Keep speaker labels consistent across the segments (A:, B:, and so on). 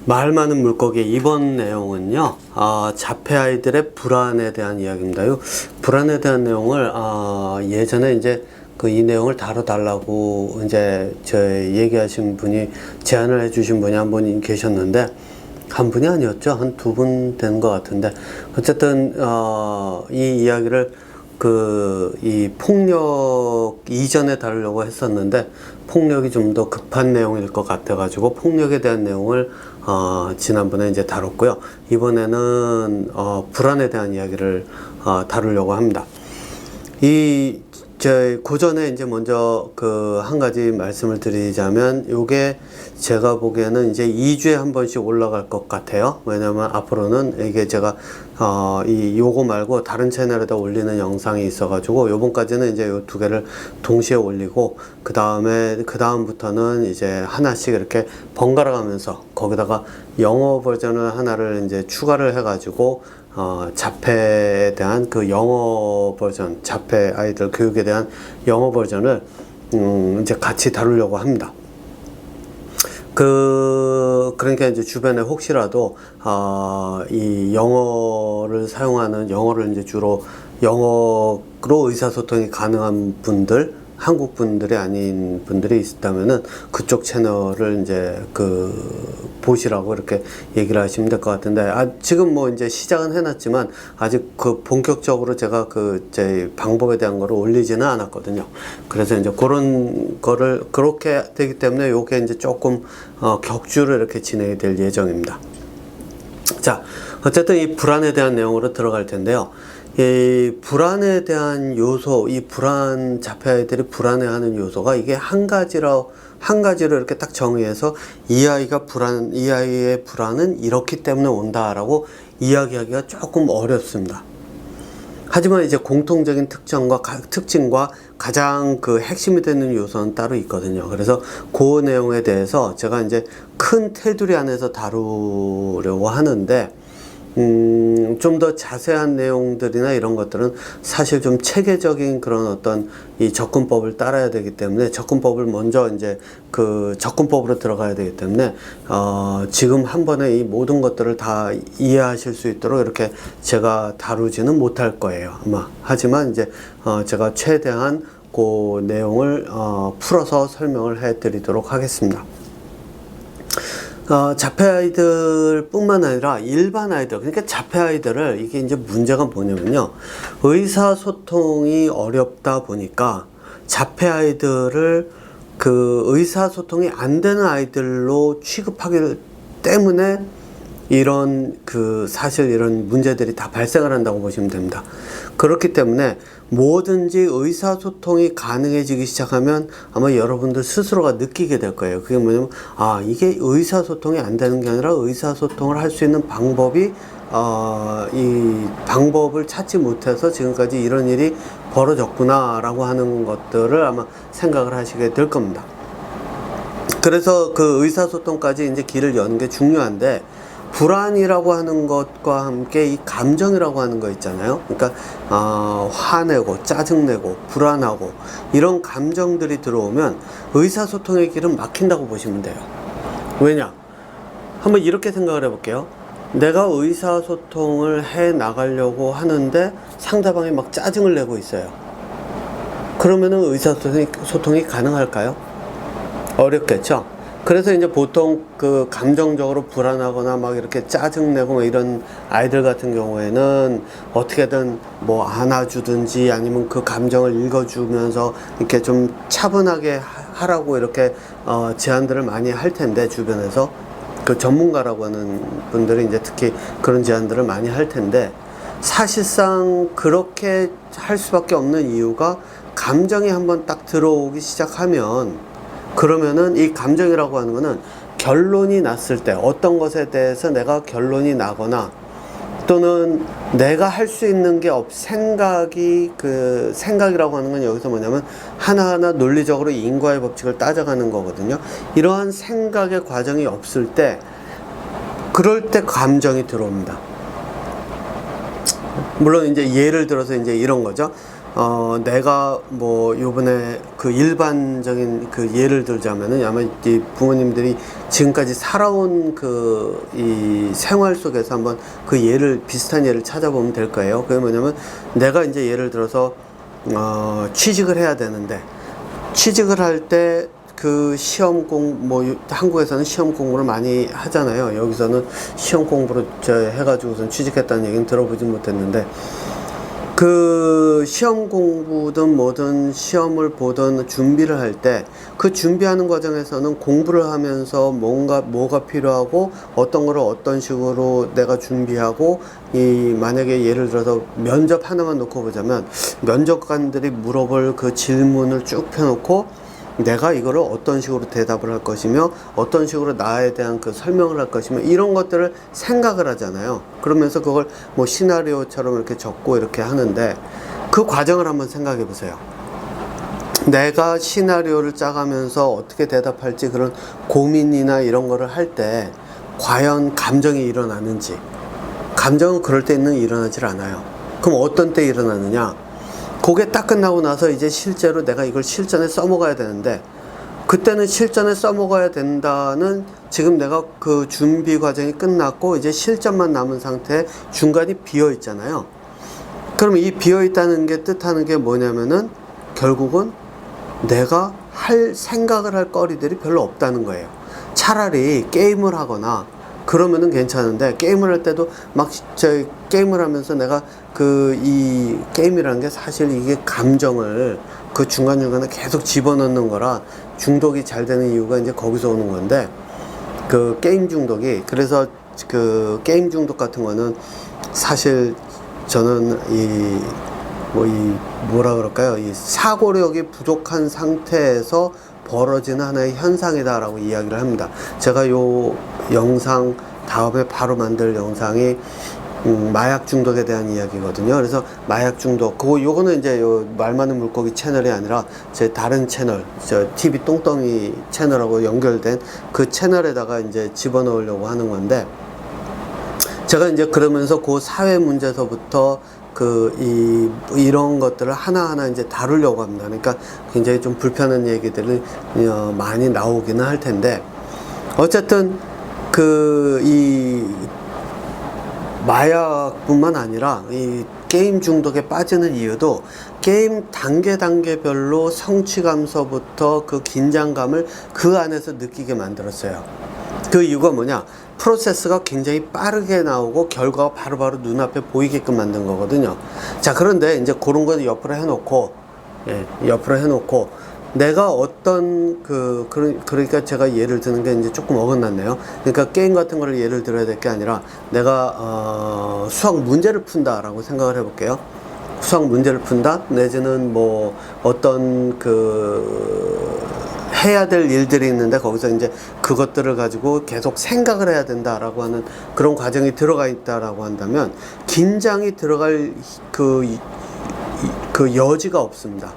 A: 말 많은 물고기 이번 내용은요, 자폐 아이들의 불안에 대한 이야기입니다. 이 불안에 대한 내용을 예전에 이제 이 내용을 다뤄달라고 이제 얘기하신 분이 제안을 해주신 분이 한 분 계셨는데, 한 분이 아니었죠. 한 두 분 된 것 같은데, 어쨌든 이 이야기를 이 폭력 이전에 다루려고 했었는데, 폭력이 좀 더 급한 내용일 것 같아가지고 폭력에 대한 내용을 지난번에 이제 다뤘고요. 이번에는 불안에 대한 이야기를 다루려고 합니다. 그 전에 이제 먼저 한 가지 말씀을 드리자면, 요게 제가 보기에는 이제 2주에 한 번씩 올라갈 것 같아요. 왜냐면 앞으로는 이게 제가 요거 말고 다른 채널에다 올리는 영상이 있어가지고, 요번까지는 이제 요 두 개를 동시에 올리고, 그 다음부터는 이제 하나씩 이렇게 번갈아 가면서 거기다가 영어 버전을 하나를 이제 추가를 해가지고, 자폐에 대한 그 영어 버전, 자폐 아이들 교육에 대한 영어 버전을 이제 같이 다루려고 합니다. 그러니까 이제 주변에 혹시라도 이 영어를 이제 주로 영어로 의사소통이 가능한 분들, 한국 분들이 아닌 분들이 있다면은 그쪽 채널을 이제 보시라고 이렇게 얘기를 하시면 될 것 같은데, 지금 뭐 이제 시작은 해놨지만 아직 본격적으로 제가 제 방법에 대한 거를 올리지는 않았거든요. 그래서 이제 그런 거를 그렇게 되기 때문에 요게 이제 조금 격주로 이렇게 진행이 될 예정입니다. 자, 어쨌든 이 불안에 대한 내용으로 들어갈 텐데요. 이 불안에 대한 요소, 자폐 아이들이 불안해하는 요소가 이게 한 가지로 이렇게 딱 정의해서 이 아이의 불안은 이렇기 때문에 온다라고 이야기하기가 조금 어렵습니다. 하지만 이제 공통적인 특징과 가장 핵심이 되는 요소는 따로 있거든요. 그래서 그 내용에 대해서 제가 이제 큰 테두리 안에서 다루려고 하는데, 좀 더 자세한 내용들이나 이런 것들은 사실 좀 체계적인 그런 어떤 이 접근법을 따라야 되기 때문에, 접근법을 먼저 이제 접근법으로 들어가야 되기 때문에, 지금 한 번에 이 모든 것들을 다 이해하실 수 있도록 이렇게 제가 다루지는 못할 거예요, 아마. 하지만 이제, 제가 최대한 그 내용을, 풀어서 설명을 해 드리도록 하겠습니다. 자폐 아이들 뿐만 아니라 일반 아이들, 그러니까 자폐 아이들을, 이게 이제 문제가 뭐냐면요, 의사소통이 어렵다 보니까 자폐 아이들을 의사소통이 안 되는 아이들로 취급하기 때문에 사실 이런 문제들이 다 발생을 한다고 보시면 됩니다. 그렇기 때문에 뭐든지 의사소통이 가능해지기 시작하면 아마 여러분들 스스로가 느끼게 될 거예요. 그게 뭐냐면, 이게 의사소통이 안 되는 게 아니라 의사소통을 할 수 있는 방법이, 이 방법을 찾지 못해서 지금까지 이런 일이 벌어졌구나 라고 하는 것들을 아마 생각을 하시게 될 겁니다. 그래서 의사소통까지 이제 길을 여는 게 중요한데, 불안이라고 하는 것과 함께 이 감정이라고 하는 거 있잖아요. 그러니까 화내고 짜증내고 불안하고 이런 감정들이 들어오면 의사소통의 길은 막힌다고 보시면 돼요. 왜냐? 한번 이렇게 생각을 해볼게요. 내가 의사소통을 해 나가려고 하는데 상대방이 막 짜증을 내고 있어요. 그러면은 의사소통이 가능할까요? 어렵겠죠? 그래서 이제 보통 감정적으로 불안하거나 막 이렇게 짜증내고 막 이런 아이들 같은 경우에는 어떻게든 뭐 안아주든지 아니면 그 감정을 읽어주면서 이렇게 좀 차분하게 하라고 이렇게 제안들을 많이 할 텐데, 주변에서 전문가라고 하는 분들이 이제 특히 그런 제안들을 많이 할 텐데, 사실상 그렇게 할 수밖에 없는 이유가, 감정이 한번 딱 들어오기 시작하면, 그러면은 이 감정이라고 하는 거는 결론이 났을 때, 어떤 것에 대해서 내가 결론이 나거나 또는 내가 할 수 있는 게 생각이라고 하는 건 여기서 뭐냐면 하나하나 논리적으로 인과의 법칙을 따져가는 거거든요. 이러한 생각의 과정이 없을 때, 그럴 때 감정이 들어옵니다. 물론 이제 예를 들어서 이제 이런 거죠. 내가 뭐 요번에 그 일반적인 그 예를 들자면은 아마 이 부모님들이 지금까지 살아온 그 이 생활 속에서 한번 그 예를 비슷한 예를 찾아보면 될 거예요. 그게 뭐냐면 내가 이제 예를 들어서 취직을 해야 되는데 취직을 할 때 그 한국에서는 시험 공부를 많이 하잖아요. 여기서는 시험 공부를 해가지고선 취직했다는 얘기는 들어보진 못했는데, 그 시험 공부든 뭐든 시험을 보든 준비를 할 때 그 준비하는 과정에서는 공부를 하면서 뭐가 필요하고 어떤 거를 어떤 식으로 내가 준비하고, 만약에 예를 들어서 면접 하나만 놓고 보자면 면접관들이 물어볼 그 질문을 쭉 펴놓고 내가 이거를 어떤 식으로 대답을 할 것이며 어떤 식으로 나에 대한 그 설명을 할 것이며 이런 것들을 생각을 하잖아요. 그러면서 그걸 뭐 시나리오처럼 이렇게 적고 이렇게 하는데, 그 과정을 한번 생각해 보세요. 내가 시나리오를 짜가면서 어떻게 대답할지 그런 고민이나 이런 거를 할 때 과연 감정이 일어나는지. 감정은 그럴 때는 일어나질 않아요. 그럼 어떤 때 일어나느냐? 그게 딱 끝나고 나서 이제 실제로 내가 이걸 실전에 써먹어야 되는데, 그때는 실전에 써먹어야 된다는, 지금 내가 그 준비 과정이 끝났고 이제 실전만 남은 상태에 중간이 비어 있잖아요. 그럼 이 비어 있다는 게 뜻하는 게 뭐냐면은 결국은 내가 생각을 할 거리들이 별로 없다는 거예요. 차라리 게임을 하거나 그러면은 괜찮은데, 게임을 할 때도 게임을 하면서 내가 이 게임이라는 게 사실 이게 감정을 그 중간중간에 계속 집어넣는 거라 중독이 잘 되는 이유가 이제 거기서 오는 건데, 그 게임 중독이, 그래서 그 게임 중독 같은 거는 사실 저는 뭐라 그럴까요? 이 사고력이 부족한 상태에서 벌어지는 하나의 현상이다라고 이야기를 합니다. 제가 요 영상 다음에 바로 만들 영상이 마약 중독에 대한 이야기거든요. 그래서 마약 중독, 요거는 이제 요 말 많은 물고기 채널이 아니라 제 다른 채널, TV 똥덩이 채널하고 연결된 그 채널에다가 이제 집어넣으려고 하는 건데, 제가 이제 그러면서 그 사회 문제서부터 이런 것들을 하나하나 이제 다루려고 합니다. 그러니까 굉장히 좀 불편한 얘기들이 많이 나오기는 할 텐데, 어쨌든 이 마약뿐만 아니라 이 게임 중독에 빠지는 이유도 게임 단계별로 성취감서부터 그 긴장감을 그 안에서 느끼게 만들었어요. 그 이유가 뭐냐? 프로세스가 굉장히 빠르게 나오고 결과가 바로바로 눈앞에 보이게끔 만든 거거든요. 자, 그런데 이제 그런 거 옆으로 해놓고, 내가 어떤 그러니까 제가 예를 드는 게 이제 조금 어긋났네요. 그러니까 게임 같은 거를 예를 들어야 될 게 아니라 내가 수학 문제를 푼다라고 생각을 해볼게요. 수학 문제를 푼다, 내지는 뭐 어떤 해야 될 일들이 있는데 거기서 이제 그것들을 가지고 계속 생각을 해야 된다라고 하는 그런 과정이 들어가 있다라고 한다면 긴장이 들어갈 그 여지가 없습니다.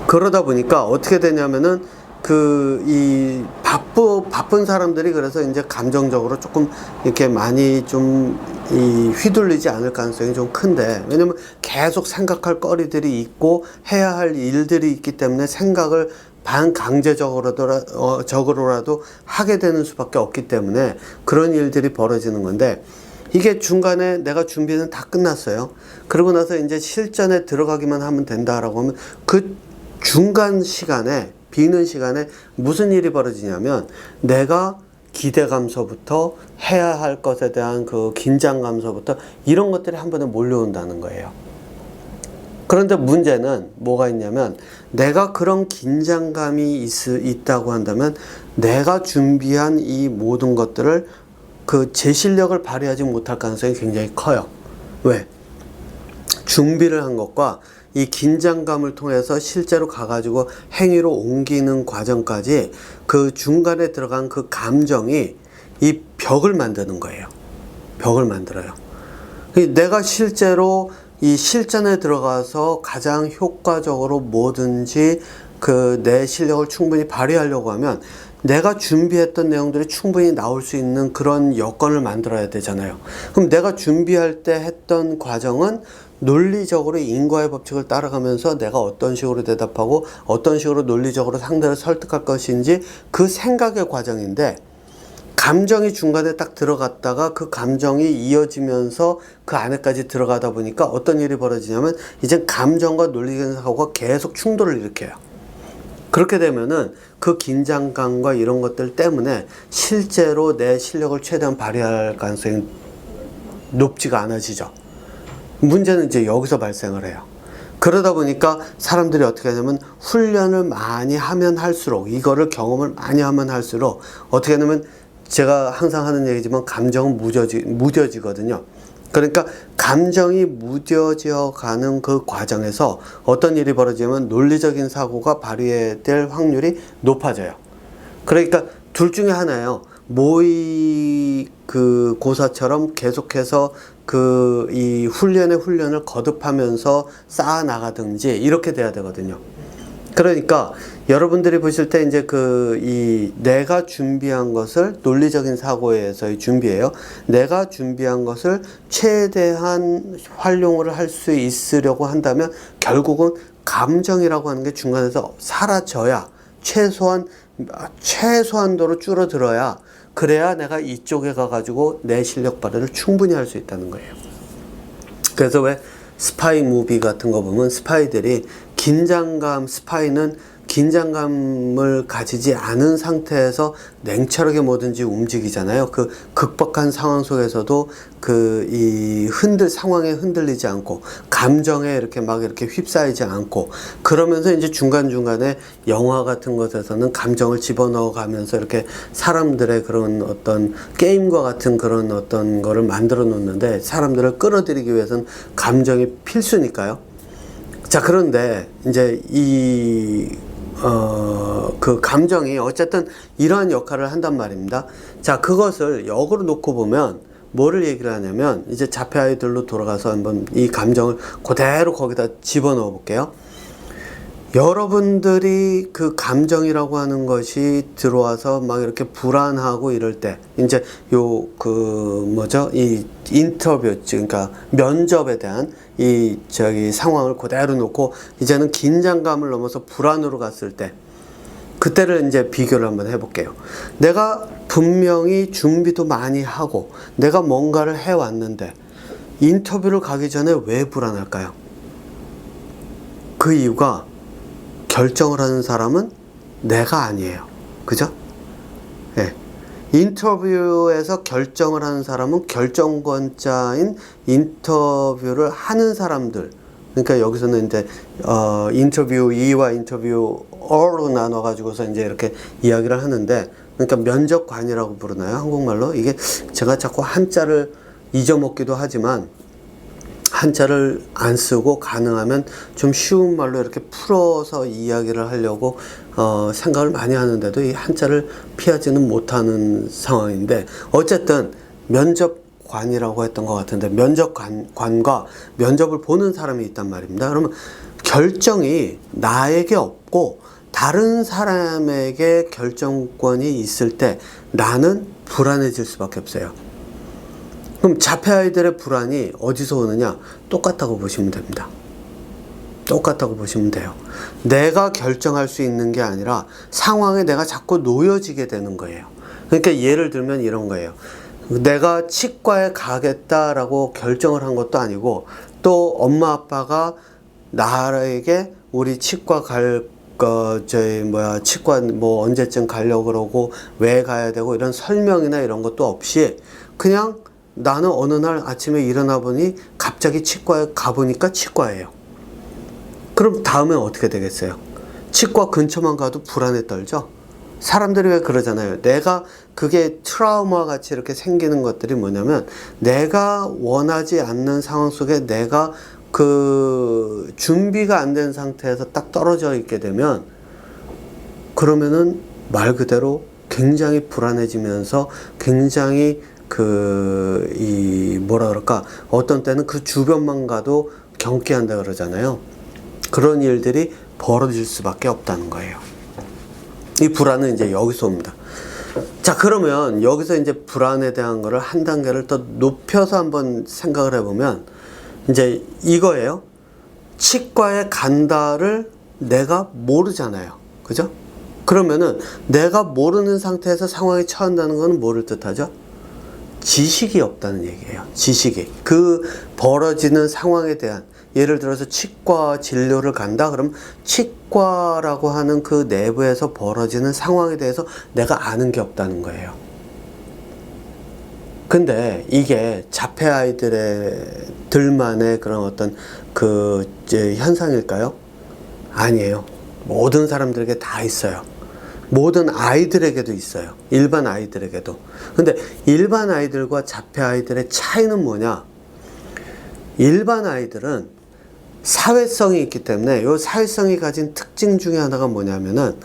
A: 그러다 보니까 어떻게 되냐면은 바쁜 사람들이 그래서 이제 감정적으로 조금 이렇게 많이 좀 휘둘리지 않을 가능성이 좀 큰데, 왜냐면 계속 생각할 거리들이 있고 해야 할 일들이 있기 때문에 생각을 반강제적으로라도 하게 되는 수밖에 없기 때문에 그런 일들이 벌어지는 건데, 이게 중간에 내가 준비는 다 끝났어요. 그러고 나서 이제 실전에 들어가기만 하면 된다라고 하면 그 중간 시간에, 비는 시간에 무슨 일이 벌어지냐면 내가 기대감서부터 해야 할 것에 대한 그 긴장감서부터 이런 것들이 한 번에 몰려온다는 거예요. 그런데 문제는 뭐가 있냐면, 내가 그런 긴장감이 있다고 한다면 내가 준비한 이 모든 것들을 제 실력을 발휘하지 못할 가능성이 굉장히 커요. 왜? 준비를 한 것과 이 긴장감을 통해서 실제로 가가지고 행위로 옮기는 과정까지 그 중간에 들어간 그 감정이 이 벽을 만드는 거예요. 벽을 만들어요. 내가 실제로 이 실전에 들어가서 가장 효과적으로 뭐든지 내 실력을 충분히 발휘하려고 하면 내가 준비했던 내용들이 충분히 나올 수 있는 그런 여건을 만들어야 되잖아요. 그럼 내가 준비할 때 했던 과정은 논리적으로 인과의 법칙을 따라가면서 내가 어떤 식으로 대답하고 어떤 식으로 논리적으로 상대를 설득할 것인지 그 생각의 과정인데, 감정이 중간에 딱 들어갔다가 그 감정이 이어지면서 그 안에까지 들어가다 보니까 어떤 일이 벌어지냐면 이제 감정과 논리적인 사고가 계속 충돌을 일으켜요. 그렇게 되면은 그 긴장감과 이런 것들 때문에 실제로 내 실력을 최대한 발휘할 가능성이 높지가 않아지죠. 문제는 이제 여기서 발생을 해요. 그러다 보니까 사람들이 어떻게 하냐면 훈련을 많이 하면 할수록, 이거를 경험을 많이 하면 할수록 어떻게 하냐면, 제가 항상 하는 얘기지만 감정은 무뎌지거든요. 그러니까 감정이 무뎌져 가는 그 과정에서 어떤 일이 벌어지면 논리적인 사고가 발휘될 확률이 높아져요. 그러니까 둘 중에 하나예요. 모의 그 고사처럼 계속해서 그 이 훈련을 거듭하면서 쌓아 나가든지 이렇게 돼야 되거든요. 그러니까 여러분들이 보실 때 이제 내가 준비한 것을, 논리적인 사고에서의 준비예요. 내가 준비한 것을 최대한 활용을 할 수 있으려고 한다면 결국은 감정이라고 하는 게 중간에서 사라져야, 최소한도로 줄어들어야, 그래야 내가 이쪽에 가가지고 내 실력 발휘를 충분히 할 수 있다는 거예요. 그래서 왜 스파이 무비 같은 거 보면 스파이들이 스파이는 긴장감을 가지지 않은 상태에서 냉철하게 뭐든지 움직이잖아요. 그 극박한 상황 속에서도 상황에 흔들리지 않고, 감정에 이렇게 휩싸이지 않고, 그러면서 이제 중간중간에 영화 같은 것에서는 감정을 집어넣어 가면서 이렇게 사람들의 그런 어떤 게임과 같은 그런 어떤 거를 만들어 놓는데, 사람들을 끌어들이기 위해서는 감정이 필수니까요. 자, 그런데 이제 그 감정이 어쨌든 이러한 역할을 한단 말입니다. 자, 그것을 역으로 놓고 보면 뭐를 얘기를 하냐면, 이제 자폐 아이들로 돌아가서 한번 이 감정을 그대로 거기다 집어넣어 볼게요. 여러분들이 그 감정이라고 하는 것이 들어와서 막 이렇게 불안하고 이럴 때, 이제 이 인터뷰, 그러니까 면접에 대한 상황을 그대로 놓고 이제는 긴장감을 넘어서 불안으로 갔을 때, 그때를 이제 비교를 한번 해볼게요. 내가 분명히 준비도 많이 하고 내가 뭔가를 해왔는데 인터뷰를 가기 전에 왜 불안할까요? 그 이유가 결정을 하는 사람은 내가 아니에요. 그죠? 네. 인터뷰에서 결정을 하는 사람은 결정권자인 인터뷰를 하는 사람들. 그러니까 여기서는 이제 인터뷰이와 인터뷰어로 나눠가지고서 이제 이렇게 이야기를 하는데, 그러니까 면접관이라고 부르나요? 한국말로? 이게 제가 자꾸 한자를 잊어먹기도 하지만, 한자를 안 쓰고 가능하면 좀 쉬운 말로 이렇게 풀어서 이야기를 하려고 생각을 많이 하는데도 이 한자를 피하지는 못하는 상황인데, 어쨌든 면접관이라고 했던 것 같은데, 면접관과 면접을 보는 사람이 있단 말입니다. 그러면 결정이 나에게 없고 다른 사람에게 결정권이 있을 때 나는 불안해질 수밖에 없어요. 그럼 자폐 아이들의 불안이 어디서 오느냐? 똑같다고 보시면 됩니다. 똑같다고 보시면 돼요. 내가 결정할 수 있는 게 아니라 상황에 내가 자꾸 놓여지게 되는 거예요. 그러니까 예를 들면 이런 거예요. 내가 치과에 가겠다라고 결정을 한 것도 아니고, 또 엄마 아빠가 나에게 우리 치과 치과 언제쯤 가려고 그러고 왜 가야 되고 이런 설명이나 이런 것도 없이, 그냥 나는 어느 날 아침에 일어나 보니 갑자기 치과에 가보니까 치과예요. 그럼 다음엔 어떻게 되겠어요? 치과 근처만 가도 불안에 떨죠? 사람들이 왜 그러잖아요. 그게 트라우마 같이 이렇게 생기는 것들이 뭐냐면, 내가 원하지 않는 상황 속에 내가 준비가 안 된 상태에서 딱 떨어져 있게 되면, 그러면은 말 그대로 굉장히 불안해지면서 굉장히 어떤 때는 그 주변만 가도 경계한다 그러잖아요. 그런 일들이 벌어질 수밖에 없다는 거예요. 이 불안은 이제 여기서 옵니다. 자, 그러면 여기서 이제 불안에 대한 거를 한 단계를 더 높여서 한번 생각을 해보면, 이제 이거예요. 치과에 간다를 내가 모르잖아요. 그죠? 그러면은 내가 모르는 상태에서 상황에 처한다는 것은 뭐를 뜻하죠? 지식이 없다는 얘기예요. 지식이. 그 벌어지는 상황에 대한, 예를 들어서 치과 진료를 간다? 그럼 치과라고 하는 그 내부에서 벌어지는 상황에 대해서 내가 아는 게 없다는 거예요. 근데 이게 자폐 아이들만의 그런 어떤 그 현상일까요? 아니에요. 모든 사람들에게 다 있어요. 모든 아이들에게도 있어요. 일반 아이들에게도. 근데 일반 아이들과 자폐 아이들의 차이는 뭐냐? 일반 아이들은 사회성이 있기 때문에 이 사회성이 가진 특징 중에 하나가 뭐냐면은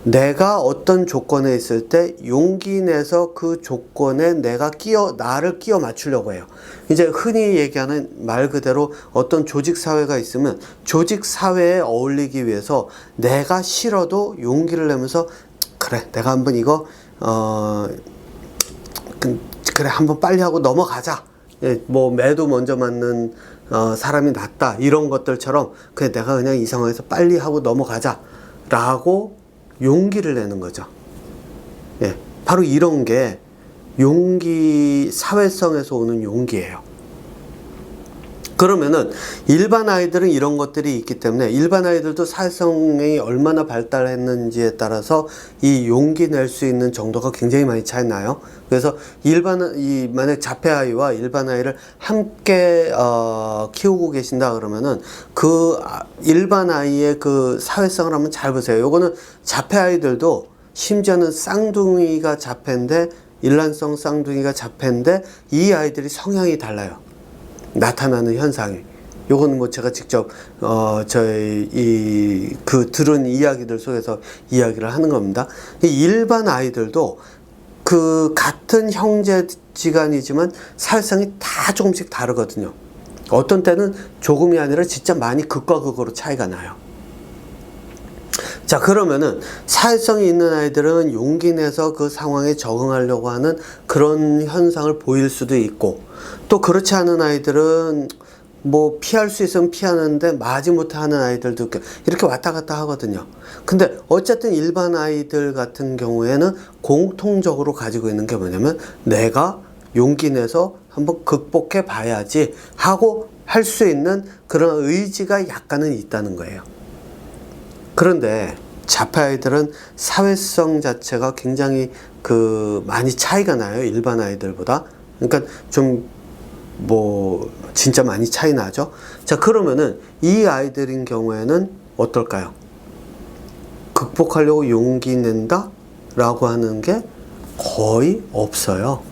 A: 내가 어떤 조건에 있을 때 용기 내서 그 조건에 나를 끼워 맞추려고 해요. 이제 흔히 얘기하는 말 그대로 어떤 조직 사회가 있으면 조직 사회에 어울리기 위해서 내가 싫어도 용기를 내면서 그래, 내가 한번 이거 그래, 한번 빨리 하고 넘어가자. 뭐 매도 먼저 맞는 사람이 낫다, 이런 것들처럼 그래, 내가 그냥 이 상황에서 빨리 하고 넘어가자 라고 용기를 내는 거죠. 예, 바로 이런 게 용기, 사회성에서 오는 용기예요. 그러면은 일반 아이들은 이런 것들이 있기 때문에 일반 아이들도 사회성이 얼마나 발달했는지에 따라서 이 용기 낼 수 있는 정도가 굉장히 많이 차이 나요. 그래서 만약 자폐 아이와 일반 아이를 함께 키우고 계신다 그러면은 그 일반 아이의 그 사회성을 한번 잘 보세요. 요거는 자폐 아이들도 심지어는 쌍둥이가 자폐인데, 일란성 쌍둥이가 자폐인데 이 아이들이 성향이 달라요. 나타나는 현상이. 요거는 뭐 제가 직접 들은 이야기들 속에서 이야기를 하는 겁니다. 일반 아이들도 그 같은 형제지간이지만 사회성이 다 조금씩 다르거든요. 어떤 때는 조금이 아니라 진짜 많이 극과 극으로 차이가 나요. 자, 그러면은 사회성이 있는 아이들은 용기 내서 그 상황에 적응하려고 하는 그런 현상을 보일 수도 있고, 또 그렇지 않은 아이들은 뭐 피할 수 있으면 피하는데 마지 못하는 아이들도 이렇게 왔다 갔다 하거든요. 근데 어쨌든 일반 아이들 같은 경우에는 공통적으로 가지고 있는 게 뭐냐면 내가 용기 내서 한번 극복해 봐야지 하고 할 수 있는 그런 의지가 약간은 있다는 거예요. 그런데 자폐 아이들은 사회성 자체가 굉장히 많이 차이가 나요. 일반 아이들보다. 그러니까 좀 진짜 많이 차이 나죠. 자, 그러면은 이 아이들인 경우에는 어떨까요? 극복하려고 용기 낸다? 라고 하는 게 거의 없어요.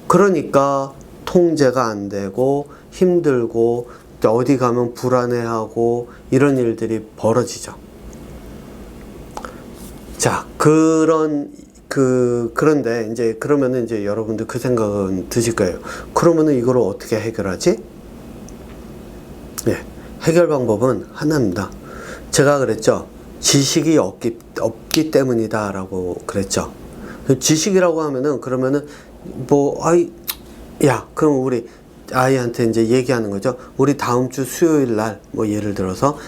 A: 그러니까 통제가 안 되고 힘들고 어디 가면 불안해하고 이런 일들이 벌어지죠. 자, 그런데 이제 그러면은 이제 여러분들 그 생각은 드실 거예요. 그러면은 이걸 어떻게 해결하지? 예, 해결 방법은 하나입니다. 제가 그랬죠. 지식이 없기 때문이다 라고 그랬죠. 지식이라고 하면은 그러면은 그럼 우리 아이한테 이제 얘기하는 거죠. 우리 다음 주 수요일 날 예를 들어서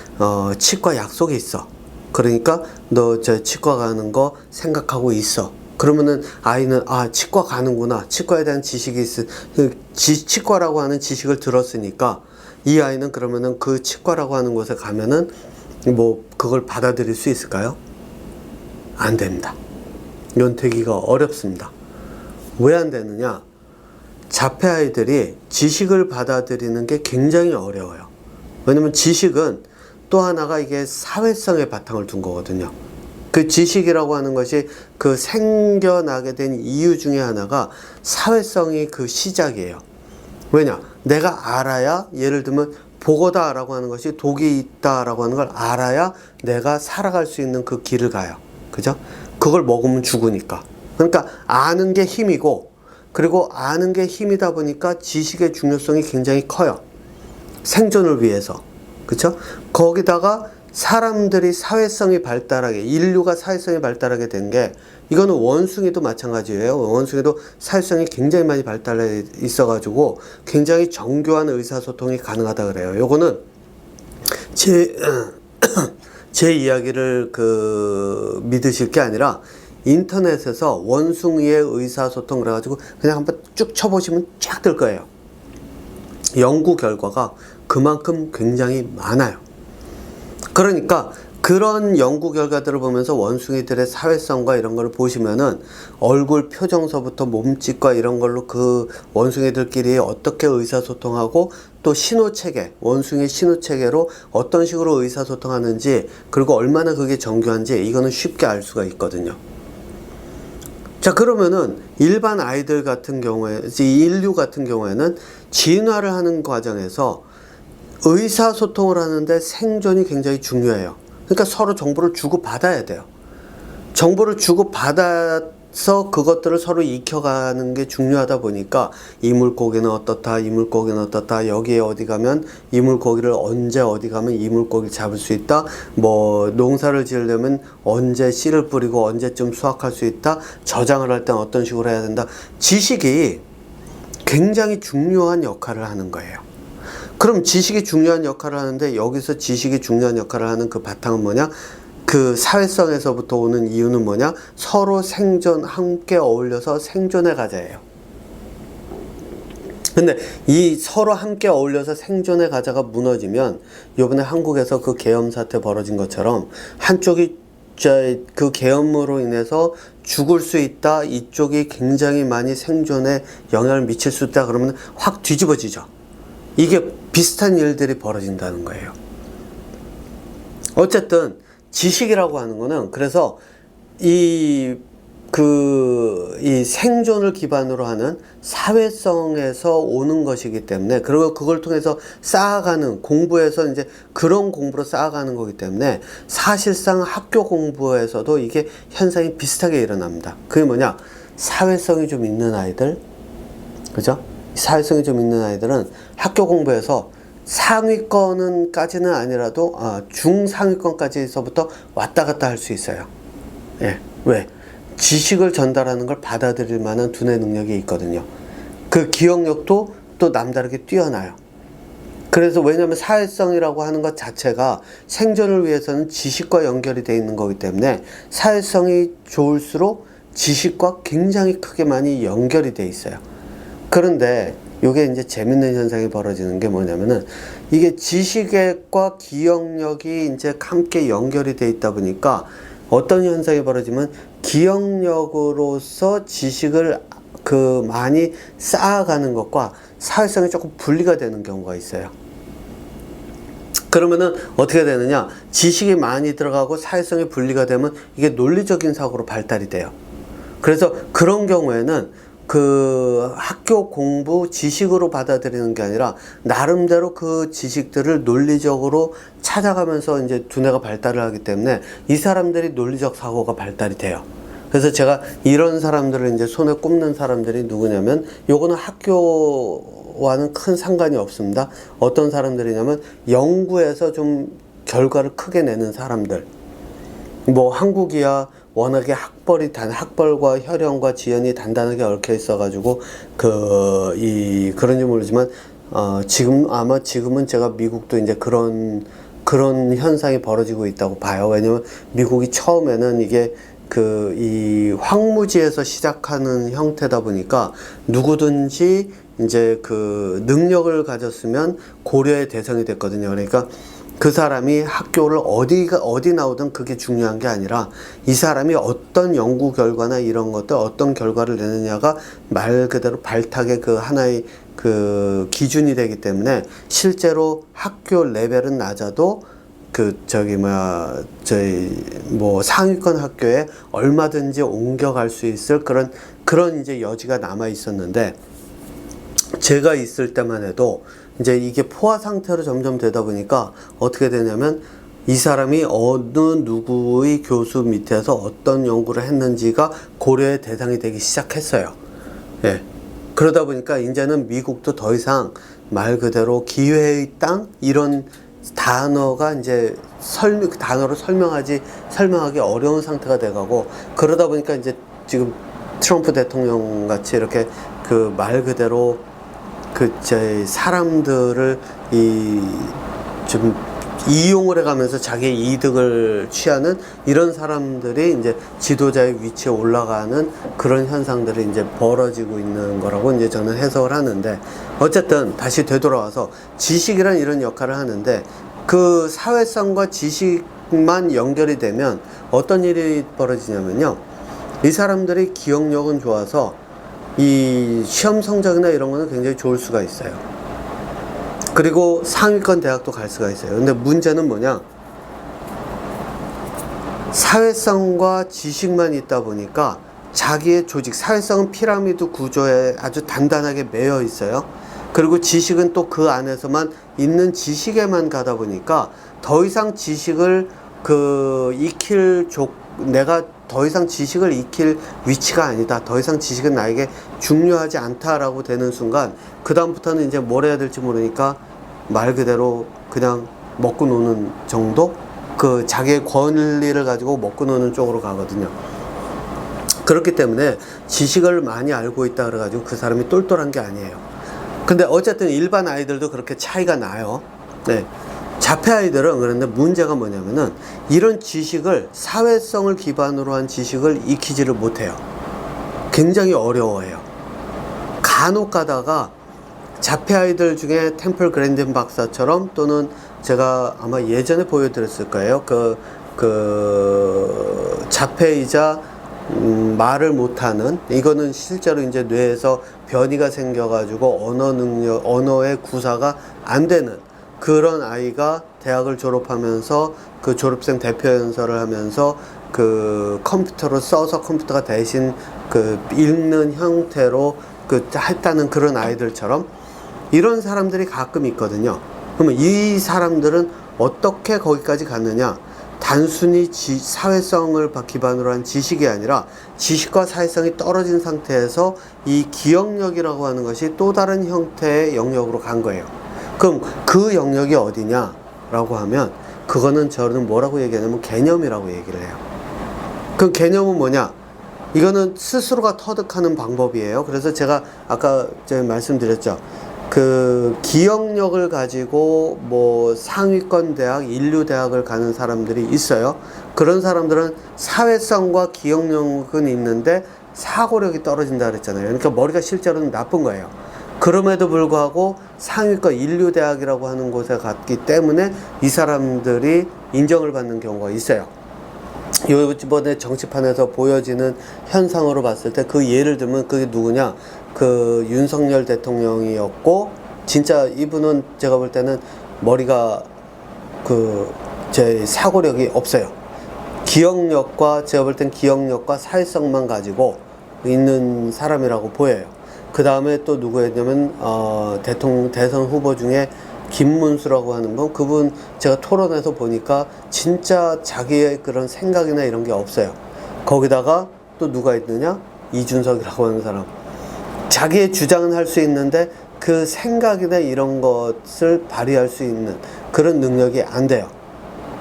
A: 치과 약속이 있어. 그러니까 너 치과 가는 거 생각하고 있어. 그러면은 아이는 치과 가는구나. 치과에 대한 지식이 치과라고 하는 지식을 들었으니까 이 아이는 그러면은 그 치과라고 하는 곳에 가면은 그걸 받아들일 수 있을까요? 안 됩니다. 이건 되기가 어렵습니다. 왜 안 되느냐? 자폐 아이들이 지식을 받아들이는 게 굉장히 어려워요. 왜냐면 지식은 또 하나가 이게 사회성의 바탕을 둔 거거든요. 그 지식이라고 하는 것이 생겨나게 된 이유 중에 하나가 사회성이 시작이에요. 왜냐? 내가 알아야, 예를 들면 보고다 라고 하는 것이 독이 있다 라고 하는 걸 알아야 내가 살아갈 수 있는 그 길을 가요. 그죠? 그걸 먹으면 죽으니까. 그러니까 아는 게 힘이고, 그리고 아는 게 힘이다 보니까 지식의 중요성이 굉장히 커요. 생존을 위해서. 그쵸? 거기다가 사람들이 사회성이 발달하게, 인류가 사회성이 발달하게 된 게, 이거는 원숭이도 마찬가지예요. 원숭이도 사회성이 굉장히 많이 발달해 있어가지고 굉장히 정교한 의사소통이 가능하다 그래요. 요거는 제 이야기를 믿으실 게 아니라 인터넷에서 원숭이의 의사소통 그래가지고 그냥 한번 쭉 쳐보시면 쫙 뜰 거예요. 연구 결과가 그만큼 굉장히 많아요. 그러니까 그런 연구 결과들을 보면서 원숭이들의 사회성과 이런 걸 보시면은 얼굴 표정서부터 몸짓과 이런 걸로 그 원숭이들끼리 어떻게 의사소통하고 또 신호체계, 원숭이 신호체계로 어떤 식으로 의사소통하는지 그리고 얼마나 그게 정교한지 이거는 쉽게 알 수가 있거든요. 자, 그러면은 일반 아이들 같은 경우에, 인류 같은 경우에는 진화를 하는 과정에서 의사소통을 하는데 생존이 굉장히 중요해요. 그러니까 서로 정보를 주고받아야 돼요. 정보를 주고받아서 그것들을 서로 익혀가는 게 중요하다 보니까 이 물고기는 어떻다, 이 물고기는 어떻다, 여기에 어디 가면 이 물고기를 언제 어디 가면 이 물고기를 잡을 수 있다, 뭐 농사를 지으려면 언제 씨를 뿌리고 언제쯤 수확할 수 있다, 저장을 할 땐 어떤 식으로 해야 된다. 지식이 굉장히 중요한 역할을 하는 거예요. 그럼 지식이 중요한 역할을 하는데 여기서 지식이 중요한 역할을 하는 그 바탕은 뭐냐? 그 사회성에서부터 오는 이유는 뭐냐? 서로 생존, 함께 어울려서 생존해 가자예요. 근데 이 서로 함께 어울려서 생존해 가자가 무너지면 요번에 한국에서 그 계엄 사태 벌어진 것처럼 한쪽이 그 계엄으로 인해서 죽을 수 있다, 이쪽이 굉장히 많이 생존에 영향을 미칠 수 있다 그러면 확 뒤집어지죠. 이게 비슷한 일들이 벌어진다는 거예요. 어쨌든 지식이라고 하는 거는 그래서 이 생존을 기반으로 하는 사회성에서 오는 것이기 때문에, 그리고 그걸 통해서 쌓아가는 공부에서 이제 그런 공부로 쌓아가는 거기 때문에 사실상 학교 공부에서도 이게 현상이 비슷하게 일어납니다. 그게 뭐냐? 사회성이 좀 있는 아이들, 그죠? 사회성이 좀 있는 아이들은 학교 공부에서 상위권까지는 아니라도 중상위권까지서부터 왔다 갔다 할 수 있어요. 예. 왜? 지식을 전달하는 걸 받아들일 만한 두뇌 능력이 있거든요. 그 기억력도 또 남다르게 뛰어나요. 그래서 왜냐하면 사회성이라고 하는 것 자체가 생존을 위해서는 지식과 연결이 되어 있는 거기 때문에 사회성이 좋을수록 지식과 굉장히 크게 많이 연결이 되어 있어요. 그런데 이게 이제 재밌는 현상이 벌어지는 게 뭐냐면은 이게 지식과 기억력이 이제 함께 연결이 돼 있다 보니까 어떤 현상이 벌어지면 기억력으로서 지식을 많이 쌓아가는 것과 사회성이 조금 분리가 되는 경우가 있어요. 그러면은 어떻게 되느냐? 지식이 많이 들어가고 사회성이 분리가 되면 이게 논리적인 사고로 발달이 돼요. 그래서 그런 경우에는 학교 공부 지식으로 받아들이는 게 아니라 나름대로 그 지식들을 논리적으로 찾아가면서 이제 두뇌가 발달을 하기 때문에 이 사람들이 논리적 사고가 발달이 돼요. 그래서 제가 이런 사람들을 이제 손에 꼽는 사람들이 누구냐면, 요거는 학교와는 큰 상관이 없습니다. 어떤 사람들이냐면 연구에서 좀 결과를 크게 내는 사람들. 뭐 한국이야 워낙에 학벌과 혈연과 지연이 단단하게 얽혀 있어가지고 그런지 모르지만 지금은 제가 미국도 이제 그런 현상이 벌어지고 있다고 봐요. 왜냐면 미국이 처음에는 이게 이 황무지에서 시작하는 형태다 보니까 누구든지 이제 능력을 가졌으면 고려의 대상이 됐거든요. 그러니까 그 사람이 학교를 어디 나오든 그게 중요한 게 아니라 이 사람이 어떤 연구 결과나 이런 것들, 어떤 결과를 내느냐가 말 그대로 발탁의 하나의 기준이 되기 때문에 실제로 학교 레벨은 낮아도 상위권 학교에 얼마든지 옮겨갈 수 있을 그런 이제 여지가 남아 있었는데, 제가 있을 때만 해도 이제 이게 포화 상태로 점점 되다 보니까 어떻게 되냐면 이 사람이 어느 누구의 교수 밑에서 어떤 연구를 했는지가 고려의 대상이 되기 시작했어요. 예. 그러다 보니까 이제는 미국도 더 이상 말 그대로 기회의 땅 이런 단어가 이제 단어로 설명하기 어려운 상태가 돼가고, 그러다 보니까 이제 지금 트럼프 대통령 같이 이렇게 그 말 그대로 제 사람들을 좀 이용을 해가면서 자기의 이득을 취하는 이런 사람들이 이제 지도자의 위치에 올라가는 그런 현상들이 이제 벌어지고 있는 거라고 이제 저는 해석을 하는데, 어쨌든 다시 되돌아와서 지식이란 이런 역할을 하는데, 그 사회성과 지식만 연결이 되면 어떤 일이 벌어지냐면요, 이 사람들이 기억력은 좋아서 이 시험 성적이나 이런 거는 굉장히 좋을 수가 있어요. 그리고 상위권 대학도 갈 수가 있어요. 근데 문제는 뭐냐, 사회성과 지식만 있다 보니까 자기의 조직, 사회성은 피라미드 구조에 아주 단단하게 매여 있어요. 그리고 지식은 또 그 안에서만 있는 지식에만 가다 보니까 더 이상 지식을 내가 더 이상 지식을 익힐 위치가 아니다, 더 이상 지식은 나에게 중요하지 않다라고 되는 순간, 그 다음부터는 이제 뭘 해야 될지 모르니까 말 그대로 그냥 먹고 노는 정도? 자기의 권리를 가지고 먹고 노는 쪽으로 가거든요. 그렇기 때문에 지식을 많이 알고 있다 그래가지고 그 사람이 똘똘한 게 아니에요. 근데 어쨌든 일반 아이들도 그렇게 차이가 나요. 네. 자폐 아이들은, 그런데 문제가 뭐냐면은 이런 지식을, 사회성을 기반으로 한 지식을 익히지를 못해요. 굉장히 어려워해요. 간혹 가다가 자폐 아이들 중에 템플 그랜딘 박사처럼, 또는 제가 아마 예전에 보여드렸을 거예요. 자폐이자 말을 못하는, 이거는 실제로 이제 뇌에서 변이가 생겨가지고 언어의 구사가 안 되는 그런 아이가 대학을 졸업하면서 그 졸업생 대표 연설을 하면서 그 컴퓨터로 써서 컴퓨터가 대신 읽는 형태로 했다는 그런 아이들처럼, 이런 사람들이 가끔 있거든요. 그러면 이 사람들은 어떻게 거기까지 갔느냐? 단순히 사회성을 기반으로 한 지식이 아니라 지식과 사회성이 떨어진 상태에서 이 기억력이라고 하는 것이 또 다른 형태의 영역으로 간 거예요. 그럼 그 영역이 어디냐라고 하면, 그거는 저는 뭐라고 얘기하냐면 개념이라고 얘기를 해요. 그럼 개념은 뭐냐? 이거는 스스로가 터득하는 방법이에요. 그래서 제가 아까 말씀드렸죠. 기억력을 가지고 상위권 대학, 인류 대학을 가는 사람들이 있어요. 그런 사람들은 사회성과 기억력은 있는데 사고력이 떨어진다 그랬잖아요. 그러니까 머리가 실제로는 나쁜 거예요. 그럼에도 불구하고 상위권 인류 대학이라고 하는 곳에 갔기 때문에 이 사람들이 인정을 받는 경우가 있어요. 이번에 정치판에서 보여지는 현상으로 봤을 때 그 예를 들면 그게 누구냐? 윤석열 대통령이었고, 진짜 이분은 제가 볼 때는 머리가 제 사고력이 없어요. 제가 볼 땐 기억력과 사회성만 가지고 있는 사람이라고 보여요. 그 다음에 또 누구였냐면 대선 후보 중에 김문수라고 하는 건, 그분 제가 토론에서 보니까 진짜 자기의 그런 생각이나 이런 게 없어요. 거기다가 또 누가 있느냐? 이준석이라고 하는 사람. 자기의 주장은 할 수 있는데 그 생각이나 이런 것을 발휘할 수 있는 그런 능력이 안 돼요.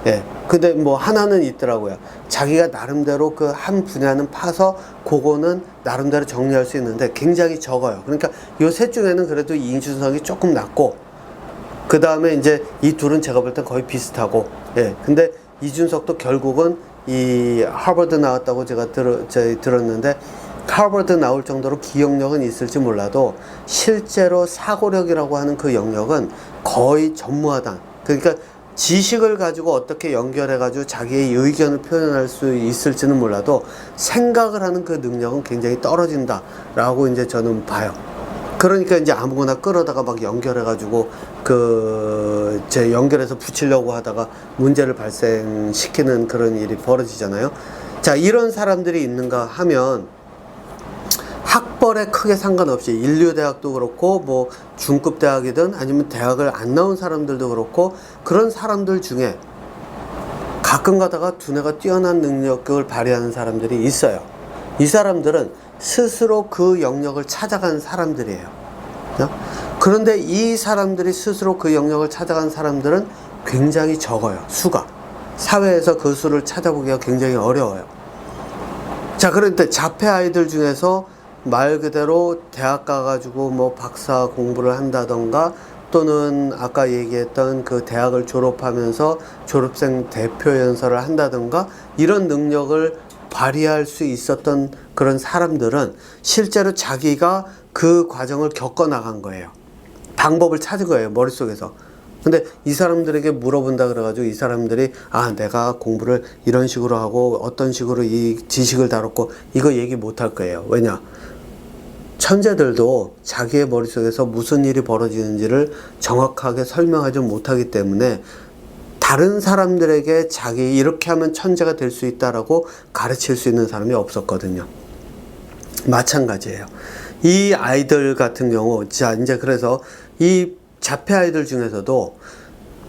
A: 예. 근데 하나는 있더라고요. 자기가 나름대로 그 한 분야는 파서 그거는 나름대로 정리할 수 있는데 굉장히 적어요. 그러니까 요 셋 중에는 그래도 이준석이 조금 낫고, 그 다음에 이제 이 둘은 제가 볼 땐 거의 비슷하고, 예. 근데 이준석도 결국은 이 하버드 나왔다고 제가 들었는데, 하버드 나올 정도로 기억력은 있을지 몰라도 실제로 사고력이라고 하는 그 영역은 거의 전무하다. 그러니까 지식을 가지고 어떻게 연결해가지고 자기의 의견을 표현할 수 있을지는 몰라도 생각을 하는 그 능력은 굉장히 떨어진다라고 이제 저는 봐요. 그러니까 이제 아무거나 끌어다가 막 연결해가지고 연결해서 붙이려고 하다가 문제를 발생시키는 그런 일이 벌어지잖아요. 자, 이런 사람들이 있는가 하면 학벌에 크게 상관없이 인류대학도 그렇고 중급 대학이든 아니면 대학을 안 나온 사람들도 그렇고, 그런 사람들 중에 가끔 가다가 두뇌가 뛰어난 능력을 발휘하는 사람들이 있어요. 이 사람들은 스스로 그 영역을 찾아간 사람들이에요. 그런데 이 사람들이 스스로 그 영역을 찾아간 사람들은 굉장히 적어요. 수가. 사회에서 그 수를 찾아보기가 굉장히 어려워요. 자, 그런데 자폐 아이들 중에서 말 그대로 대학 가가지고 뭐 박사 공부를 한다던가 또는 아까 얘기했던 그 대학을 졸업하면서 졸업생 대표 연설을 한다던가 이런 능력을 발휘할 수 있었던 그런 사람들은 실제로 자기가 그 과정을 겪어 나간 거예요. 방법을 찾은 거예요, 머릿속에서. 근데 이 사람들에게 물어본다 그래가지고 이 사람들이 아, 내가 공부를 이런 식으로 하고 어떤 식으로 이 지식을 다뤘고 이거 얘기 못 할 거예요. 왜냐? 천재들도 자기의 머릿속에서 무슨 일이 벌어지는지를 정확하게 설명하지 못하기 때문에 다른 사람들에게 자기 이렇게 하면 천재가 될 수 있다라고 가르칠 수 있는 사람이 없었거든요. 마찬가지예요. 이 아이들 같은 경우, 자, 이제 그래서 이 자폐 아이들 중에서도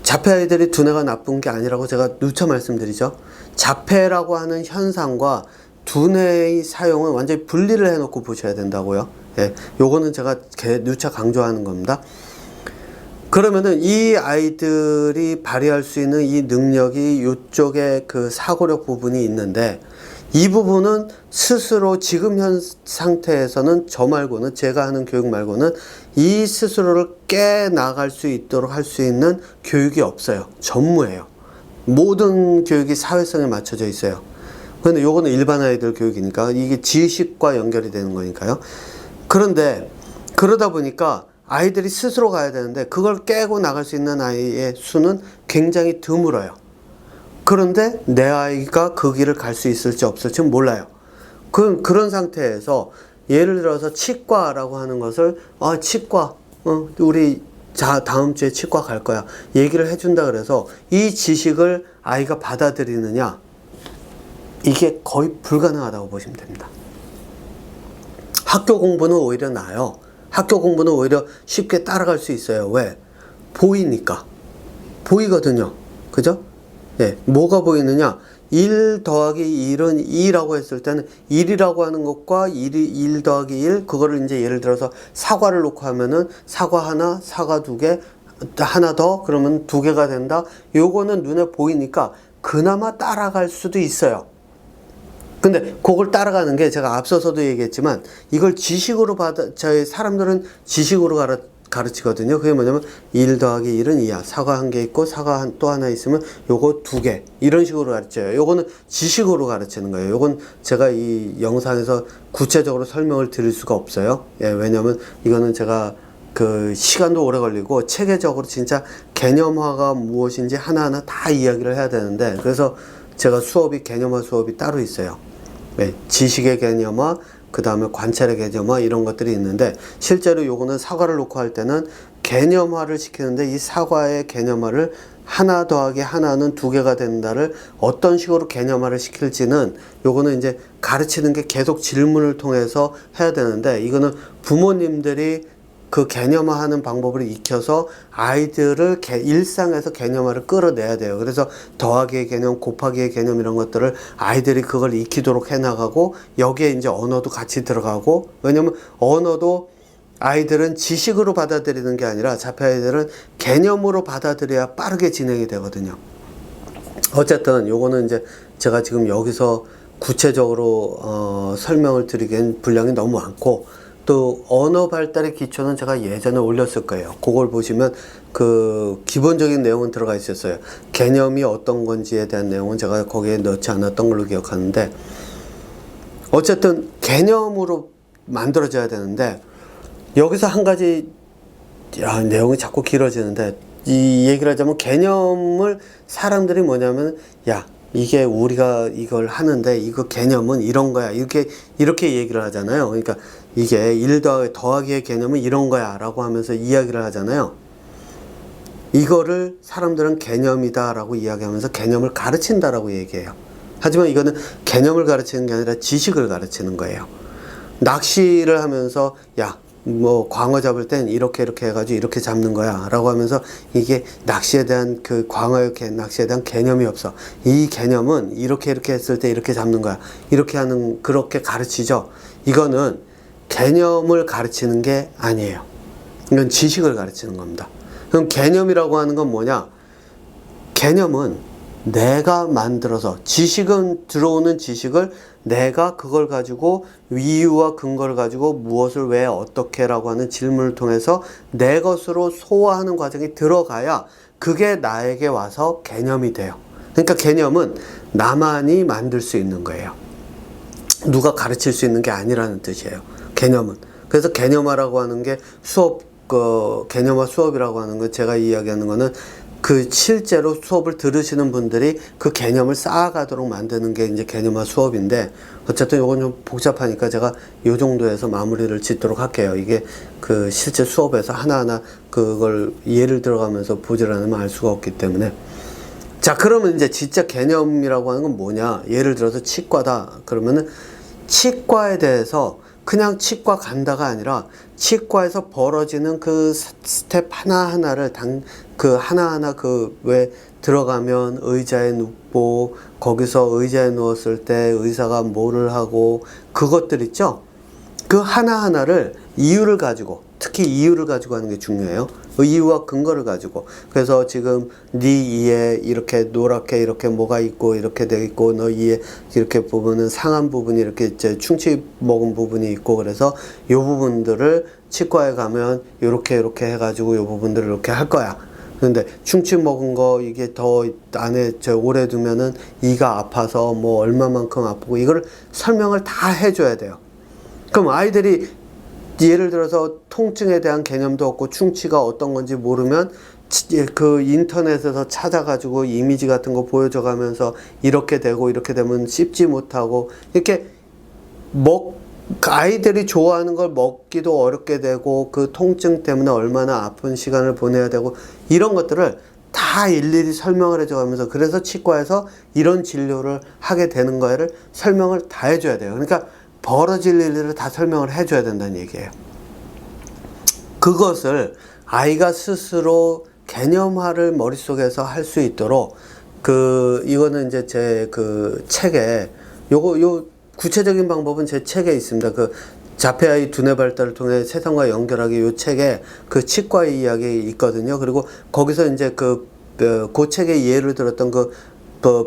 A: 자폐 아이들이 두뇌가 나쁜 게 아니라고 제가 누차 말씀드리죠. 자폐라고 하는 현상과 두뇌의 사용은 완전히 분리를 해놓고 보셔야 된다고요. 예, 요거는 제가 누차 강조하는 겁니다. 그러면은 이 아이들이 발휘할 수 있는 이 능력이 이쪽에 그 사고력 부분이 있는데 이 부분은 스스로 지금 현 상태에서는 저 말고는 제가 하는 교육 말고는 이 스스로를 깨나갈 수 있도록 할 수 있는 교육이 없어요. 전무예요. 모든 교육이 사회성에 맞춰져 있어요. 근데 요거는 일반 아이들 교육이니까 이게 지식과 연결이 되는 거니까요. 그런데 그러다 보니까 아이들이 스스로 가야 되는데 그걸 깨고 나갈 수 있는 아이의 수는 굉장히 드물어요. 그런데 내 아이가 그 길을 갈 수 있을지 없을지 몰라요. 그런 상태에서 예를 들어서 치과라고 하는 것을 치과 우리 다음 주에 치과 갈 거야 얘기를 해준다 그래서 이 지식을 아이가 받아들이느냐, 이게 거의 불가능하다고 보시면 됩니다. 학교 공부는 오히려 나아요. 학교 공부는 오히려 쉽게 따라갈 수 있어요. 왜? 보이니까. 보이거든요. 그죠? 예, 뭐가 보이느냐? 1 더하기 1은 2라고 했을 때는 1이라고 하는 것과 1 더하기 1, 그거를 이제 예를 들어서 사과를 놓고 하면은 사과 하나, 사과 두 개, 하나 더, 그러면 두 개가 된다. 요거는 눈에 보이니까 그나마 따라갈 수도 있어요. 근데 그걸 따라가는 게 제가 앞서서도 얘기했지만 이걸 지식으로 저희 사람들은 지식으로 가르치거든요. 그게 뭐냐면 1 더하기 1은 2야. 사과 한 개 있고 사과 또 하나 있으면 요거 두 개. 이런 식으로 가르쳐요. 요거는 지식으로 가르치는 거예요. 요건 제가 이 영상에서 구체적으로 설명을 드릴 수가 없어요. 예, 왜냐면 이거는 제가 그 시간도 오래 걸리고 체계적으로 진짜 개념화가 무엇인지 하나하나 다 이야기를 해야 되는데, 그래서 제가 개념화 수업이 따로 있어요. 네, 지식의 개념화, 그 다음에 관찰의 개념화 이런 것들이 있는데 실제로 요거는 사과를 놓고 할 때는 개념화를 시키는데 이 사과의 개념화를 하나 더하기 하나는 두 개가 된다를 어떤 식으로 개념화를 시킬지는 요거는 이제 가르치는 게 계속 질문을 통해서 해야 되는데 이거는 부모님들이 그 개념화하는 방법을 익혀서 아이들을 일상에서 개념화를 끌어내야 돼요. 그래서 더하기의 개념, 곱하기의 개념 이런 것들을 아이들이 그걸 익히도록 해나가고 여기에 이제 언어도 같이 들어가고, 왜냐면 언어도 아이들은 지식으로 받아들이는 게 아니라 자폐 아이들은 개념으로 받아들여야 빠르게 진행이 되거든요. 어쨌든 요거는 이제 제가 지금 여기서 구체적으로 설명을 드리기엔 분량이 너무 많고, 또 언어 발달의 기초는 제가 예전에 올렸을 거예요. 그걸 보시면 그 기본적인 내용은 들어가 있었어요. 개념이 어떤 건지에 대한 내용은 제가 거기에 넣지 않았던 걸로 기억하는데, 어쨌든 개념으로 만들어져야 되는데 여기서 한 가지, 내용이 자꾸 길어지는데 이 얘기를 하자면, 개념을 사람들이 뭐냐면 이게 우리가 이걸 하는데 이거 개념은 이런 거야 이렇게 얘기를 하잖아요. 그러니까 이게 1 더하기의 개념은 이런 거야 라고 하면서 이야기를 하잖아요. 이거를 사람들은 개념이다 라고 이야기하면서 개념을 가르친다라고 얘기해요. 하지만 이거는 개념을 가르치는 게 아니라 지식을 가르치는 거예요. 낚시를 하면서 광어 잡을 땐 이렇게 해가지고 이렇게 잡는 거야 라고 하면서 이게 낚시에 대한 낚시에 대한 개념이 없어. 이 개념은 이렇게 했을 때 이렇게 잡는 거야. 그렇게 가르치죠. 이거는 개념을 가르치는 게 아니에요. 이건 지식을 가르치는 겁니다. 그럼 개념이라고 하는 건 뭐냐? 개념은 내가 만들어서, 지식은 들어오는 지식을 내가 그걸 가지고 이유와 근거를 가지고 무엇을 왜 어떻게 라고 하는 질문을 통해서 내 것으로 소화하는 과정이 들어가야 그게 나에게 와서 개념이 돼요. 그러니까 개념은 나만이 만들 수 있는 거예요. 누가 가르칠 수 있는 게 아니라는 뜻이에요. 개념은. 그래서 개념화라고 하는 게 개념화 수업이라고 하는 거, 제가 이야기하는 거는 그 실제로 수업을 들으시는 분들이 그 개념을 쌓아가도록 만드는 게 이제 개념화 수업인데, 어쨌든 요건 좀 복잡하니까 제가 요 정도에서 마무리를 짓도록 할게요. 이게 그 실제 수업에서 하나하나 그걸 예를 들어가면서 보질 않으면 알 수가 없기 때문에. 자, 그러면 이제 진짜 개념이라고 하는 건 뭐냐? 예를 들어서 치과다. 그러면은 치과에 대해서 그냥 치과 간다가 아니라 치과에서 벌어지는 그 스텝 하나하나를 하나하나 왜 들어가면 의자에 눕고 거기서 의자에 누웠을 때 의사가 뭐를 하고 그것들 있죠? 그 하나하나를 이유를 가지고, 특히 이유를 가지고 하는 게 중요해요. 이유와 근거를 가지고. 그래서 지금 네 이에 이렇게 노랗게 이렇게 뭐가 있고 이렇게 돼 있고, 너 이에 이렇게 보면은 상한 부분이 이렇게 이제 충치 먹은 부분이 있고, 그래서 요 부분들을 치과에 가면 요렇게 해가지고 요 부분들을 이렇게 할 거야. 근데 충치 먹은 거 이게 더 안에 오래 두면은 이가 아파서 뭐 얼마만큼 아프고, 이걸 설명을 다 해줘야 돼요. 그럼 아이들이 예를 들어서 통증에 대한 개념도 없고 충치가 어떤 건지 모르면 그 인터넷에서 찾아가지고 이미지 같은 거 보여줘 가면서 이렇게 되고 이렇게 되면 씹지 못하고, 이렇게 아이들이 좋아하는 걸 먹기도 어렵게 되고, 그 통증 때문에 얼마나 아픈 시간을 보내야 되고, 이런 것들을 다 일일이 설명을 해줘 가면서, 그래서 치과에서 이런 진료를 하게 되는 거를 설명을 다 해줘야 돼요. 그러니까 벌어질 일들을 다 설명을 해줘야 된다는 얘기예요. 그것을 아이가 스스로 개념화를 머릿속에서 할 수 있도록, 이거는 이제 제 책에, 요 구체적인 방법은 제 책에 있습니다. 자폐아이 두뇌 발달을 통해 세상과 연결하기, 요 책에 그 치과의 이야기 있거든요. 그리고 거기서 이제 그 책의 예를 들었던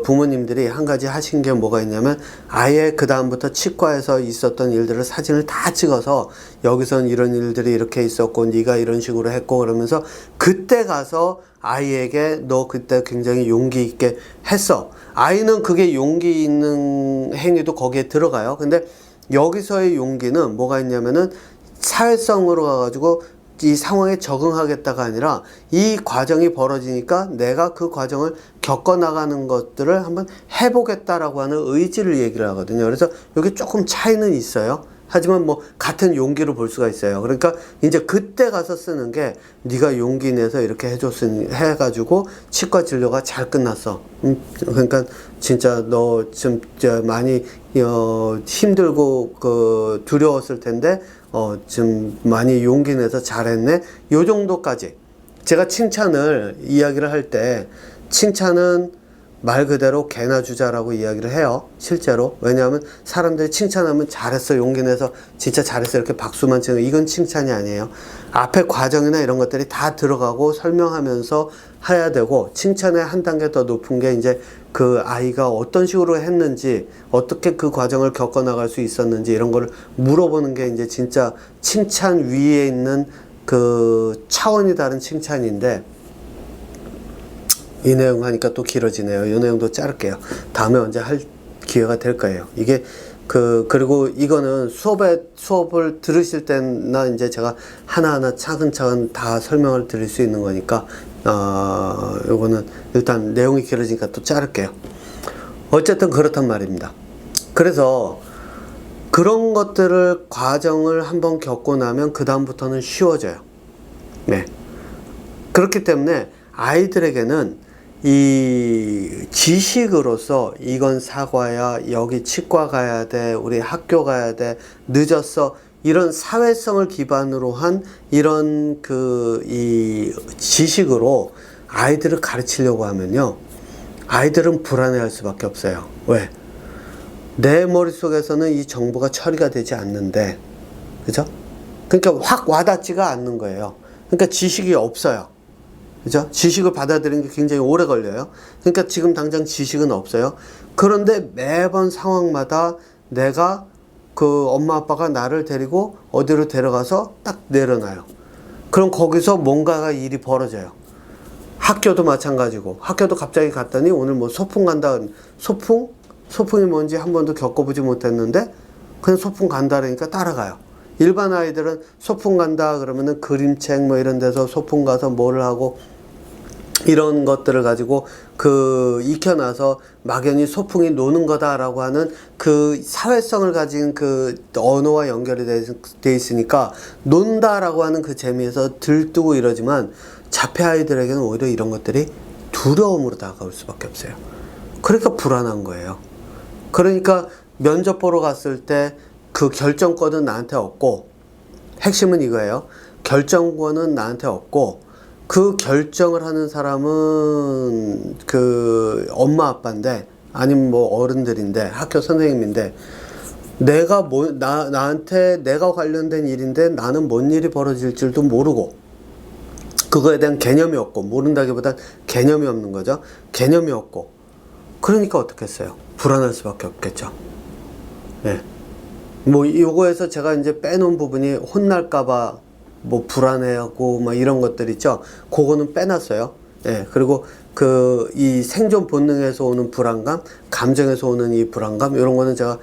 A: 부모님들이 한 가지 하신 게 뭐가 있냐면, 아예 그 다음부터 치과에서 있었던 일들을 사진을 다 찍어서 여기선 이런 일들이 이렇게 있었고 네가 이런 식으로 했고, 그러면서 그때 가서 아이에게 너 그때 굉장히 용기 있게 했어. 아이는 그게 용기 있는 행위도 거기에 들어가요. 근데 여기서의 용기는 뭐가 있냐면은 사회성으로 가가지고 이 상황에 적응하겠다가 아니라, 이 과정이 벌어지니까 내가 그 과정을 겪어나가는 것들을 한번 해보겠다라고 하는 의지를 얘기를 하거든요. 그래서 여기 조금 차이는 있어요. 하지만 뭐 같은 용기로 볼 수가 있어요. 그러니까 이제 그때 가서 쓰는 게, 네가 용기 내서 이렇게 해가지고 치과 진료가 잘 끝났어. 그러니까 진짜 너 좀 많이 힘들고 두려웠을 텐데 좀 많이 용기 내서 잘했네. 요 정도까지. 제가 칭찬을 이야기를 할 때, 칭찬은 말 그대로 개나 주자라고 이야기를 해요. 실제로. 왜냐하면 사람들이 칭찬하면 잘했어, 용기 내서 진짜 잘했어 이렇게 박수만 치는, 이건 칭찬이 아니에요. 앞에 과정이나 이런 것들이 다 들어가고 설명하면서 해야 되고, 칭찬의 한 단계 더 높은 게 이제 그 아이가 어떤 식으로 했는지, 어떻게 그 과정을 겪어나갈 수 있었는지, 이런 거를 물어보는 게 이제 진짜 칭찬 위에 있는 그 차원이 다른 칭찬인데, 이 내용 하니까 또 길어지네요. 이 내용도 자를게요. 다음에 언제 할 기회가 될 거예요. 이게 그리고 이거는 수업을 들으실 때나 이제 제가 하나하나 차근차근 다 설명을 드릴 수 있는 거니까, 요거는 일단 내용이 길어지니까 또 자를게요. 어쨌든 그렇단 말입니다. 그래서 그런 것들을, 과정을 한번 겪고 나면 그 다음부터는 쉬워져요. 네. 그렇기 때문에 아이들에게는 이 지식으로서, 이건 사과야, 여기 치과 가야 돼, 우리 학교 가야 돼, 늦었어, 이런 사회성을 기반으로 한 이런 이 지식으로 아이들을 가르치려고 하면요, 아이들은 불안해할 수밖에 없어요. 왜? 내 머릿속에서는 이 정보가 처리가 되지 않는데, 그죠? 그러니까 확 와닿지가 않는 거예요. 그러니까 지식이 없어요. 그죠? 지식을 받아들이는 게 굉장히 오래 걸려요. 그러니까 지금 당장 지식은 없어요. 그런데 매번 상황마다 내가 그 엄마 아빠가 나를 데리고 어디로 데려가서 딱 내려놔요. 그럼 거기서 뭔가가 일이 벌어져요. 학교도 마찬가지고, 학교도 갑자기 갔더니 오늘 뭐 소풍 간다. 소풍이 뭔지 한 번도 겪어보지 못했는데 그냥 소풍 간다 그러니까 따라가요. 일반 아이들은 소풍 간다 그러면은 그림책 뭐 이런 데서 소풍 가서 뭐를 하고 이런 것들을 가지고 그 익혀놔서 막연히 소풍이 노는 거다라고 하는 그 사회성을 가진 그 언어와 연결이 돼 있으니까 논다라고 하는 그 재미에서 들뜨고 이러지만 자폐 아이들에게는 오히려 이런 것들이 두려움으로 다가올 수밖에 없어요. 그러니까 불안한 거예요. 그러니까 면접 보러 갔을 때 그 결정권은 나한테 없고, 핵심은 이거예요. 결정권은 나한테 없고, 그 결정을 하는 사람은 그 엄마 아빠인데, 아니면 뭐 어른들인데, 학교 선생님인데, 나한테 내가 관련된 일인데 나는 뭔 일이 벌어질 줄도 모르고, 그거에 대한 개념이 없고, 모른다기보단 개념이 없는 거죠. 개념이 없고. 그러니까 어떻겠어요? 불안할 수밖에 없겠죠. 네. 뭐 요거에서 제가 이제 빼놓은 부분이 혼날까봐 뭐 불안해하고 막 이런 것들 있죠. 그거는 빼놨어요. 예. 그리고 그 이 생존 본능에서 오는 불안감, 감정에서 오는 이 불안감, 이런 거는 제가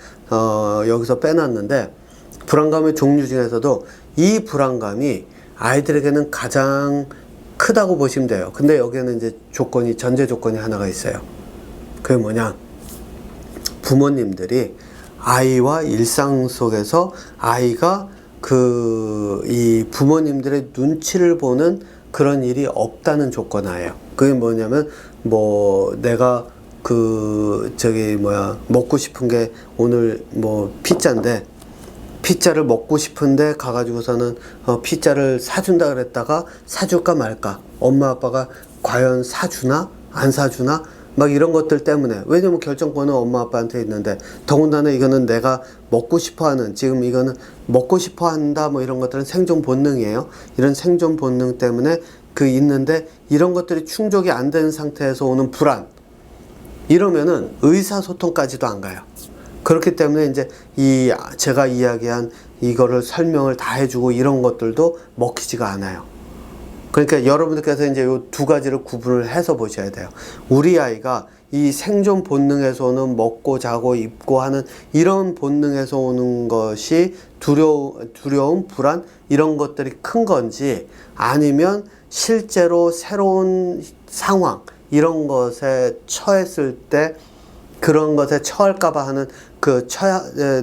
A: 여기서 빼놨는데, 불안감의 종류 중에서도 이 불안감이 아이들에게는 가장 크다고 보시면 돼요. 근데 여기에는 이제 전제 조건이 하나가 있어요. 그게 뭐냐? 부모님들이 아이와 일상 속에서 아이가 이 부모님들의 눈치를 보는 그런 일이 없다는 조건 하에요. 그게 뭐냐면, 뭐, 내가 먹고 싶은 게 오늘 뭐, 피자를 먹고 싶은데 가가지고서는 피자를 사준다 그랬다가 사줄까 말까, 엄마 아빠가 과연 사주나 안 사주나 막 이런 것들 때문에, 왜냐면 결정권은 엄마 아빠한테 있는데, 더군다나 이거는 내가 먹고 싶어하는, 지금 이거는 먹고 싶어한다 뭐 이런 것들은 생존 본능이에요. 이런 생존 본능 때문에 있는데, 이런 것들이 충족이 안 되는 상태에서 오는 불안, 이러면은 의사소통까지도 안 가요. 그렇기 때문에 이제 제가 이야기한 이거를 설명을 다 해주고 이런 것들도 먹히지가 않아요. 그러니까 여러분들께서 이제 이 두 가지를 구분을 해서 보셔야 돼요. 우리 아이가 이 생존 본능에서 오는 먹고 자고 입고 하는 이런 본능에서 오는 것이 두려움, 불안, 이런 것들이 큰 건지, 아니면 실제로 새로운 상황, 이런 것에 처했을 때 그런 것에 처할까봐 하는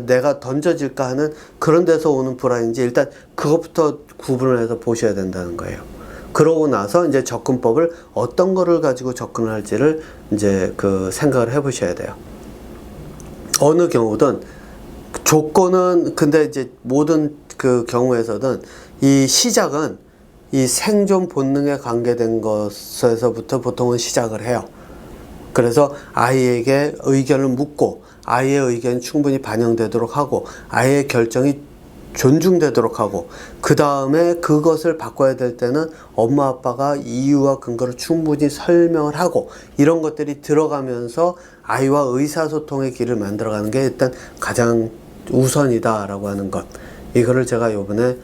A: 내가 던져질까 하는 그런 데서 오는 불안인지, 일단 그것부터 구분을 해서 보셔야 된다는 거예요. 그러고 나서 이제 접근법을 어떤 거를 가지고 접근을 할지를 이제 생각을 해 보셔야 돼요. 어느 경우든 조건은, 근데 이제 모든 경우에서든 이 시작은 이 생존 본능에 관계된 것에서부터 보통은 시작을 해요. 그래서 아이에게 의견을 묻고, 아이의 의견이 충분히 반영되도록 하고, 아이의 결정이 존중되도록 하고, 그 다음에 그것을 바꿔야 될 때는 엄마 아빠가 이유와 근거를 충분히 설명을 하고, 이런 것들이 들어가면서 아이와 의사소통의 길을 만들어가는 게 일단 가장 우선이다 라고 하는 것, 이거를 제가 요번에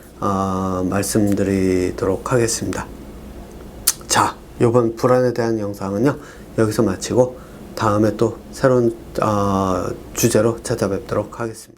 A: 말씀드리도록 하겠습니다. 자, 요번 불안에 대한 영상은요 여기서 마치고, 다음에 또 새로운 주제로 찾아뵙도록 하겠습니다.